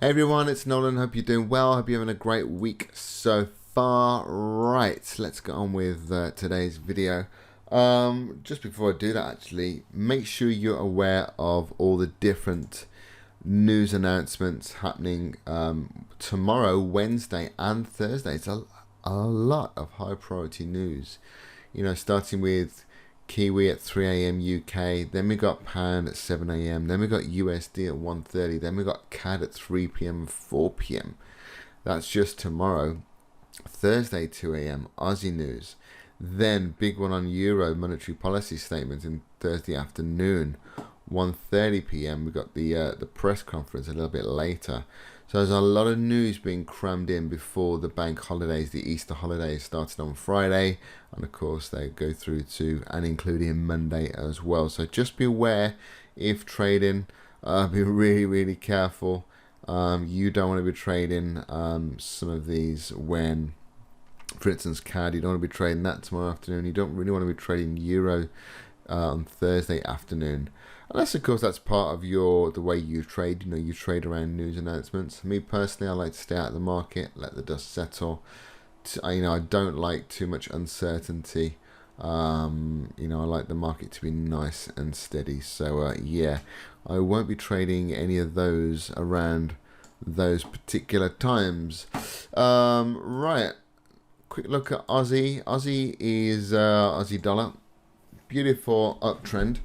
Hey everyone, it's Nolan. Hope you're doing well. Hope you're having a great week so far. Right, let's get on with today's video. Just before I do that, actually, make sure you're aware of all the different news announcements happening tomorrow, Wednesday and Thursday. It's a lot of high priority news. You know, starting with Kiwi at 3 a.m. UK, then we got Pound at 7 a.m, then we got USD at 1:30, then we got CAD at 3 p.m. and 4 p.m. That's just tomorrow. Thursday 2 a.m. Aussie news, then big one on Euro monetary policy statement in Thursday afternoon, 1:30 p.m. we got the press conference a little bit later. So there's a lot of news being crammed in before the bank holidays. The Easter holidays started on Friday, and of course they go through to and including Monday as well. So just be aware if trading, be really careful. You don't want to be trading some of these when, for instance, CAD, you don't want to be trading that tomorrow afternoon. You don't really want to be trading Euro on Thursday afternoon. Unless, of course, that's part of the way you trade. You know, you trade around news announcements. Me personally, I like to stay out of the market, let the dust settle. I don't like too much uncertainty. I like the market to be nice and steady. So yeah, I won't be trading any of those around those particular times. Right, quick look at Aussie. Aussie is Aussie dollar, beautiful uptrend.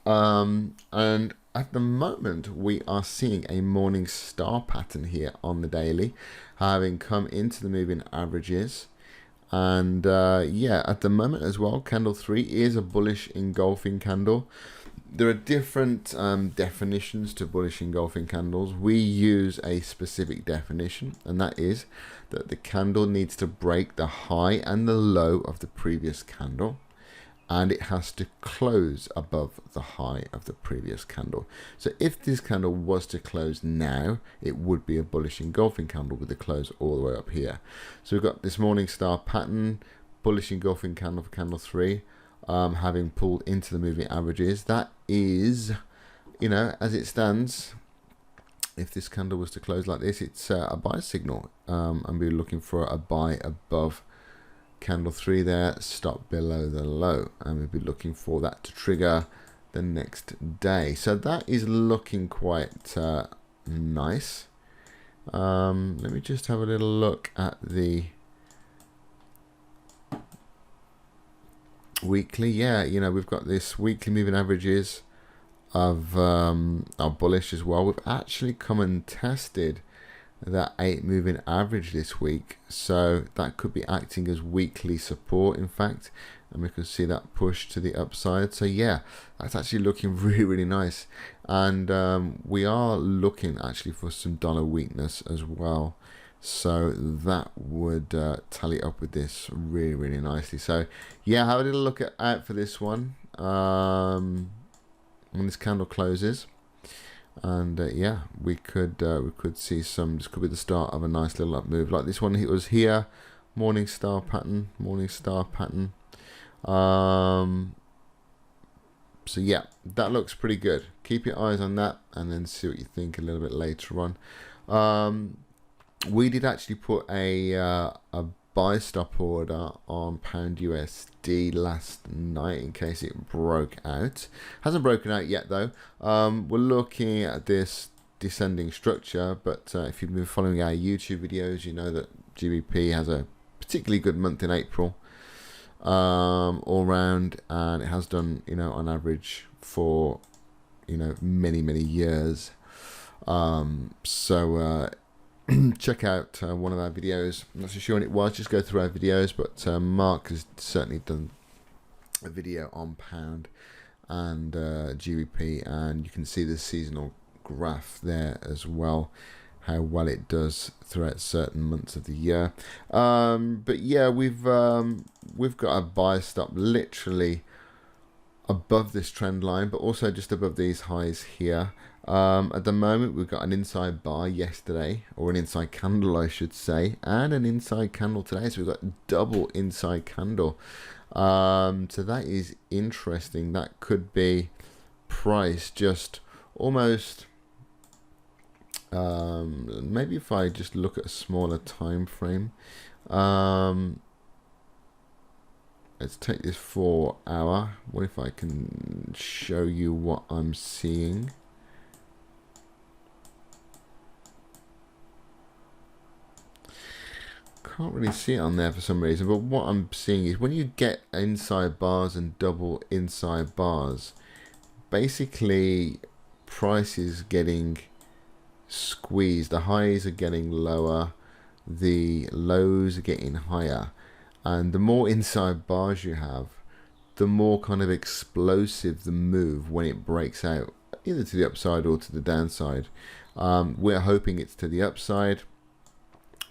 And at the moment we are seeing a morning star pattern here on the daily, having come into the moving averages. And yeah, at the moment as well, candle 3 is a bullish engulfing candle. There are different definitions to bullish engulfing candles. We use a specific definition, and that is that the candle needs to break the high and the low of the previous candle, and it has to close above the high of the previous candle. So if this candle was to close now, it would be a bullish engulfing candle with the close all the way up here. So we've got this morning star pattern, bullish engulfing candle for candle 3, having pulled into the moving averages. That is, you know, as it stands, if this candle was to close like this, it's a buy signal, and we're looking for a buy above candle 3 there, stop below the low, and we'll be looking for that to trigger the next day. So that is looking quite nice. Let me just have a little look at the weekly. Yeah, you know, we've got this weekly moving averages of our bullish as well. We've actually come and tested that 8 moving average this week, so that could be acting as weekly support, in fact, and we can see that push to the upside. So yeah, that's actually looking really nice, and we are looking actually for some dollar weakness as well, so that would tally up with this really nicely. So yeah, have a little look out for this one when this candle closes. And yeah, we could see some. This could be the start of a nice little up move like this one. It was here, morning star pattern. So yeah, that looks pretty good. Keep your eyes on that, and then see what you think a little bit later on. We did actually put a buy stop order on pound USD last night in case it broke out. Hasn't broken out yet though. We're looking at this descending structure, but if you've been following our YouTube videos, you know that GBP has a particularly good month in April all round, and it has done, you know, on average for, you know, many years. Check out one of our videos. I'm not so sure when it was, just go through our videos, but Mark has certainly done a video on pound and GBP, and you can see the seasonal graph there as well, how well it does throughout certain months of the year. But yeah, we've got a buy stop literally above this trend line, but also just above these highs here. At the moment, we've got an inside buy yesterday, or an inside candle, I should say, and an inside candle today. So we've got double inside candle. So that is interesting. That could be price just almost Maybe if I just look at a smaller time frame. Let's take this 4 hour. What if I can show you what I'm seeing? Can't really see it on there for some reason, but what I'm seeing is when you get inside bars and double inside bars, basically price is getting squeezed. The highs are getting lower, the lows are getting higher, and the more inside bars you have, the more kind of explosive the move when it breaks out, either to the upside or to the downside. We're hoping it's to the upside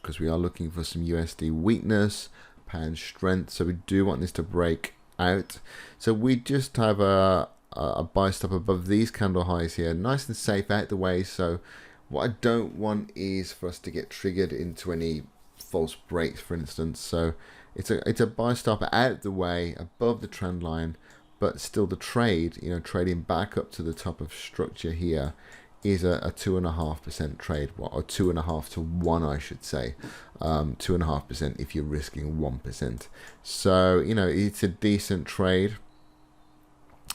because we are looking for some USD weakness, pound strength, so we do want this to break out. So we just have a buy stop above these candle highs here, nice and safe out the way. So what I don't want is for us to get triggered into any false breaks, for instance. So it's a buy stop out the way above the trend line, but still the trade, trading back up to the top of structure here is a 2.5% trade, or 2.5 to 1, I should say. 2.5% if you're risking 1%. So it's a decent trade.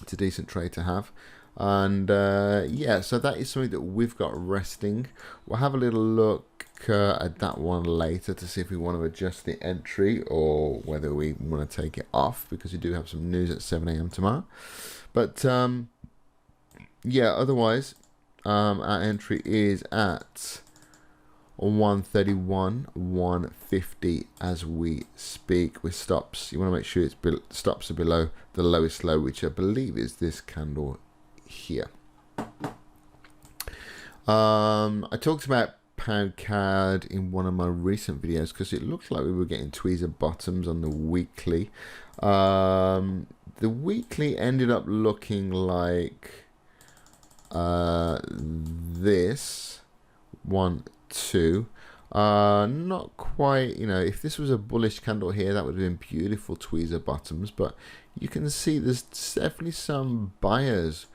It's a decent trade to have. And yeah, so that is something that we've got resting. We'll have a little look at that one later to see if we want to adjust the entry or whether we want to take it off, because we do have some news at 7 a.m. tomorrow. But yeah, otherwise our entry is at 131, 150 as we speak with stops. You want to make sure stops are below the lowest low, which I believe is this candle here. I talked about pound CAD in one of my recent videos because it looked like we were getting tweezer bottoms on the weekly. The weekly ended up looking like this 1, 2. Not quite, if this was a bullish candle here, that would have been beautiful tweezer bottoms, but you can see there's definitely some buyers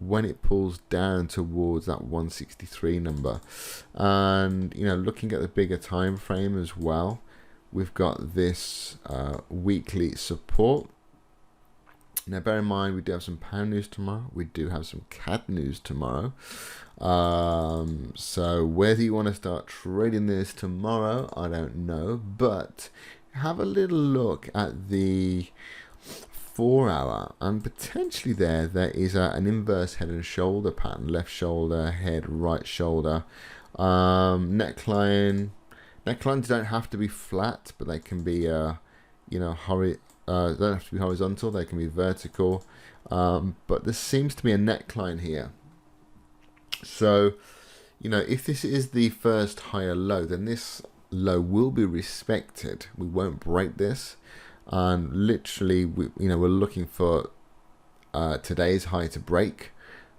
when it pulls down towards that 163 number. And looking at the bigger time frame as well, we've got this weekly support. Now bear in mind, we do have some pound news tomorrow, we do have some CAD news tomorrow. So whether you want to start trading this tomorrow, I don't know, but have a little look at the 4 hour, and potentially there is an inverse head and shoulder pattern, left shoulder, head, right shoulder. Necklines don't have to be flat, but they can be they don't have to be horizontal, they can be vertical, but there seems to be a neckline here. So if this is the first higher low, then this low will be respected. We won't break this, and literally we're looking for today's high to break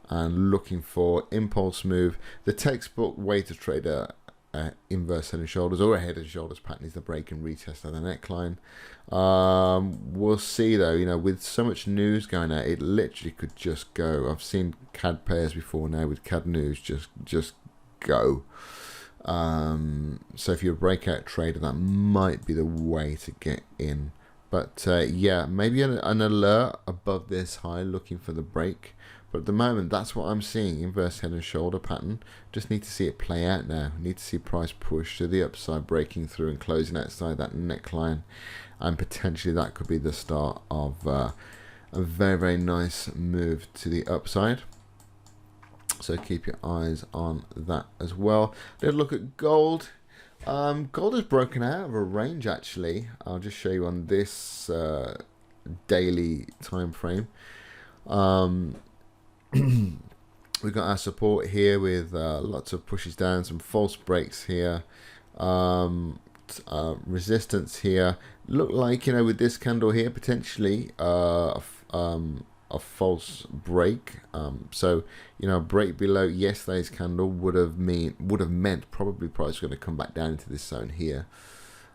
and looking for impulse move. The textbook way to trade a inverse head and shoulders or a head and shoulders pattern is the break and retest of the neckline. We'll see though, with so much news going out, it literally could just go. I've seen CAD pairs before now with CAD news just go. So if you're a breakout trader, that might be the way to get in. But yeah, maybe an alert above this high looking for the break. But at the moment, that's what I'm seeing, inverse head and shoulder pattern. Just need to see it play out now. Need to see price push to the upside, breaking through and closing outside that neckline. And potentially that could be the start of a very, very nice move to the upside. So keep your eyes on that as well. Let's look at gold. Gold has broken out of a range actually. I'll just show you on this daily time frame. We've got our support here with lots of pushes down, some false breaks here, resistance here. Look like with this candle here potentially a false break. So a break below yesterday's candle would have meant probably price is going to come back down into this zone here,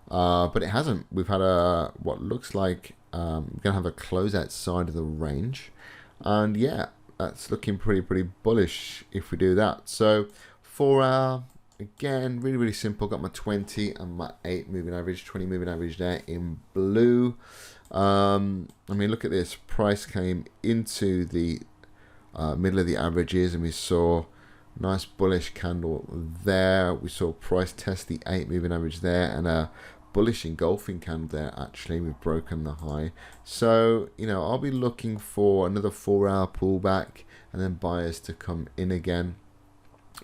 but it hasn't. We've had what looks like we're going to have a close outside of the range, and yeah, that's looking pretty bullish if we do that. So 4 hour, again, really simple. Got my 20 and my 8 moving average, 20 moving average there in blue. I mean, look at this. Price came into the middle of the averages, and we saw nice bullish candle there. We saw price test the 8 moving average there, and a bullish engulfing candle there. Actually, we've broken the high. So, you know, I'll be looking for another 4 hour pullback and then buyers to come in again.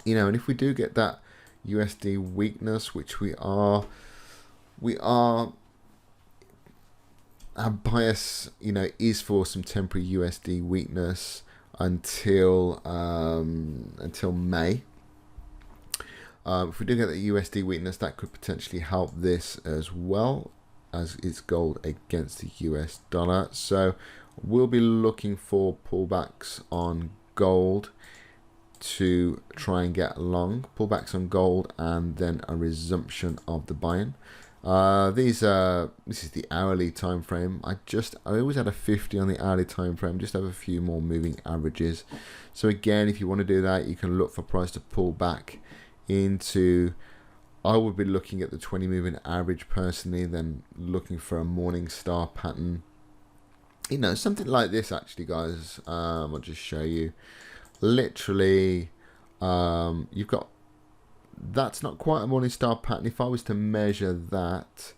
You know, and if we do get that USD weakness, which we are, our bias, you know, is for some temporary USD weakness until May. If we do get the USD weakness, that could potentially help this as well, as it's gold against the US dollar. So we'll be looking for pullbacks on gold to try and get long, pullbacks on gold, and then a resumption of the buying. This is the hourly time frame. I always had a 50 on the hourly time frame, just have a few more moving averages. So again, if you want to do that, you can look for price to pull back into, I would be looking at the 20 moving average personally, then looking for a morning star pattern, you know, something like this actually, guys. I'll just show you. Literally, you've got, that's not quite a morning star pattern. If I was to measure that,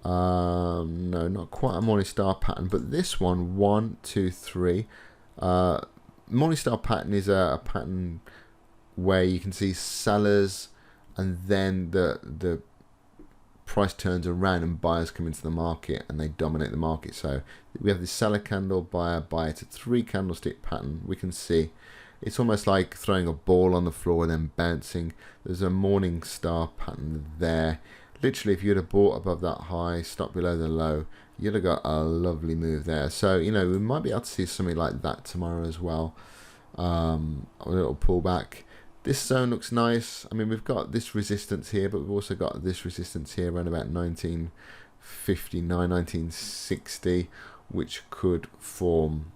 no, not quite a morning star pattern, but this one, 1, 2, 3, morning star pattern is a pattern where you can see sellers, and then the price turns around and buyers come into the market and they dominate the market. So we have this seller candle, buyer, to 3 candlestick pattern. We can see it's almost like throwing a ball on the floor and then bouncing. There's a morning star pattern there. Literally, if you'd have bought above that high, stopped below the low, you'd have got a lovely move there. So, you know, we might be able to see something like that tomorrow as well. A little pullback. This zone looks nice. I mean, we've got this resistance here, but we've also got this resistance here around about 1959, 1960, which could form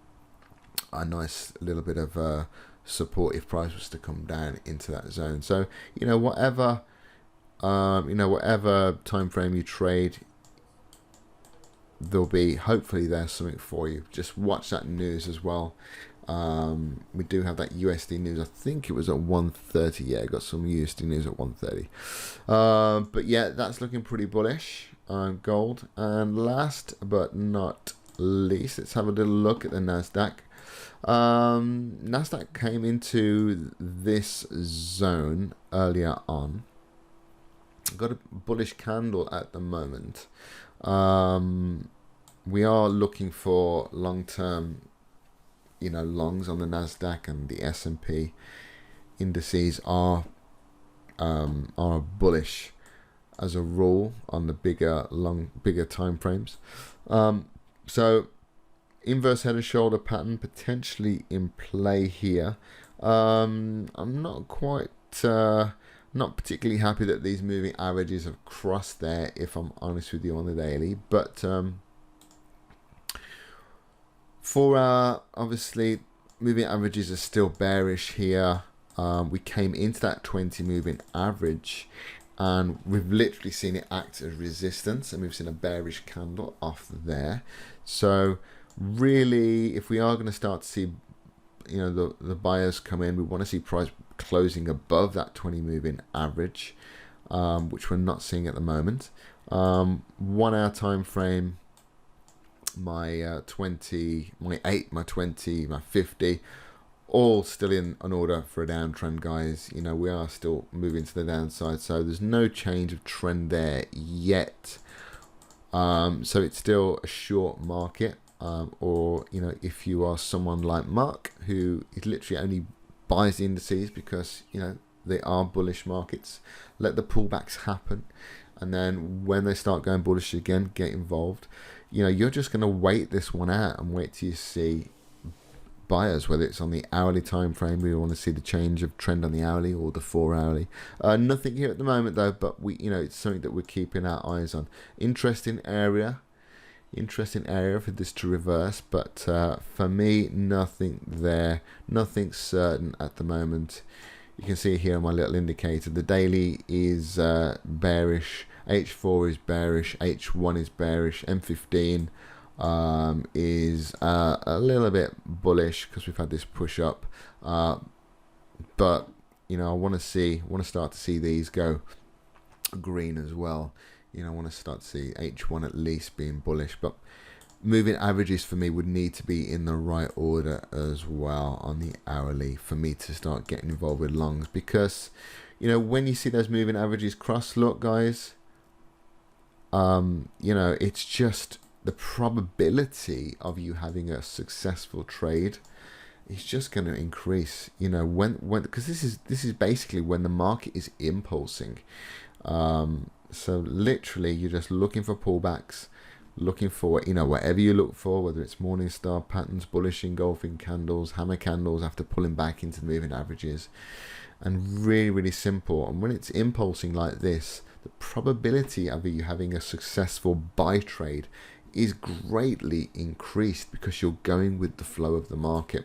a nice little bit of support if price was to come down into that zone. So, you know, whatever time frame you trade, there'll be, hopefully there's something for you. Just watch that news as well. We do have that USD news. I think it was at 1:30. Yeah, got some USD news at 1:30. But yeah, that's looking pretty bullish on gold. And last but not least, let's have a little look at the Nasdaq. Nasdaq came into this zone earlier on. Got a bullish candle at the moment. We are looking for long-term, you know, longs on the Nasdaq, and the S&P indices are bullish as a rule on the bigger time frames. So inverse head and shoulder pattern potentially in play here. I'm not quite not particularly happy that these moving averages have crossed there, if I'm honest with you, on the daily. But 4 hour, obviously, moving averages are still bearish here. We came into that 20 moving average, and we've literally seen it act as resistance, and we've seen a bearish candle off there. So really, if we are going to start to see, you know, the buyers come in, we want to see price closing above that 20 moving average, which we're not seeing at the moment. 1 hour time frame, my 20, my 8, my 20, my 50, all still in an order for a downtrend, guys. You know, we are still moving to the downside, so there's no change of trend there yet. So it's still a short market. Or, you know, if you are someone like Mark, who is literally only buys the indices because, you know, they are bullish markets, let the pullbacks happen, and then when they start going bullish again, get involved. You know, you're just going to wait this one out and wait till you see buyers, whether it's on the hourly time frame. We want to see the change of trend on the hourly or the 4 hourly. Nothing here at the moment though, but we, you know, it's something that we're keeping our eyes on. Interesting area for this to reverse, but for me, nothing there, nothing certain at the moment. You can see here on my little indicator, the daily is bearish, H4 is bearish, H1 is bearish, M15 is a little bit bullish because we've had this push up, but you know, I want to start to see these go green as well. You know, I want to start to see H1 at least being bullish, but moving averages for me would need to be in the right order as well on the hourly for me to start getting involved with longs, because you know, when you see those moving averages cross, look guys, you know, it's just the probability of you having a successful trade is just going to increase, you know, when because this is basically when the market is impulsing. So literally you're just looking for pullbacks, looking for, you know, whatever you look for, whether it's Morningstar patterns, bullish engulfing candles, hammer candles after pulling back into the moving averages, and really simple. And when it's impulsing like this, the probability of you having a successful buy trade is greatly increased because you're going with the flow of the market.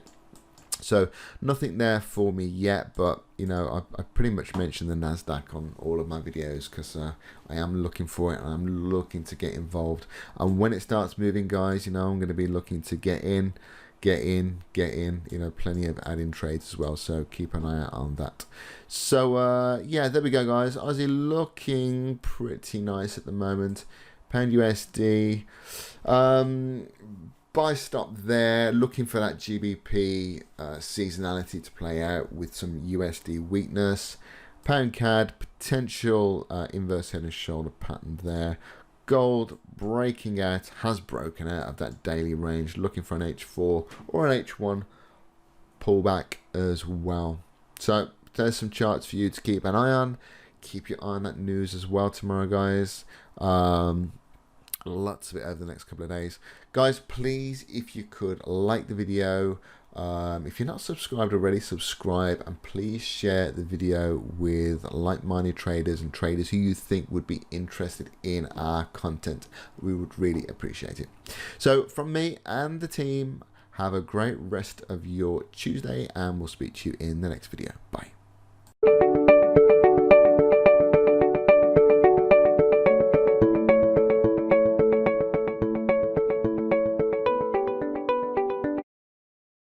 So nothing there for me yet, but you know, I pretty much mentioned the Nasdaq on all of my videos because I am looking for it and I'm looking to get involved. And when it starts moving, guys, you know, I'm going to be looking to get in, you know, plenty of add-in trades as well, so keep an eye out on that. So yeah, there we go guys. Aussie looking pretty nice at the moment. Pound USD, buy stop there, looking for that GBP seasonality to play out with some USD weakness. Pound CAD, potential inverse head and shoulder pattern there. Gold breaking out, has broken out of that daily range, looking for an H4 or an H1 pullback as well. So there's some charts for you to keep an eye on. Keep your eye on that news as well tomorrow, guys. Lots of it over the next couple of days, guys. Please, if you could, like the video. If you're not subscribed already, subscribe, and please share the video with like-minded traders and traders who you think would be interested in our content. We would really appreciate it. So from me and the team, have a great rest of your Tuesday, and we'll speak to you in the next video. Bye.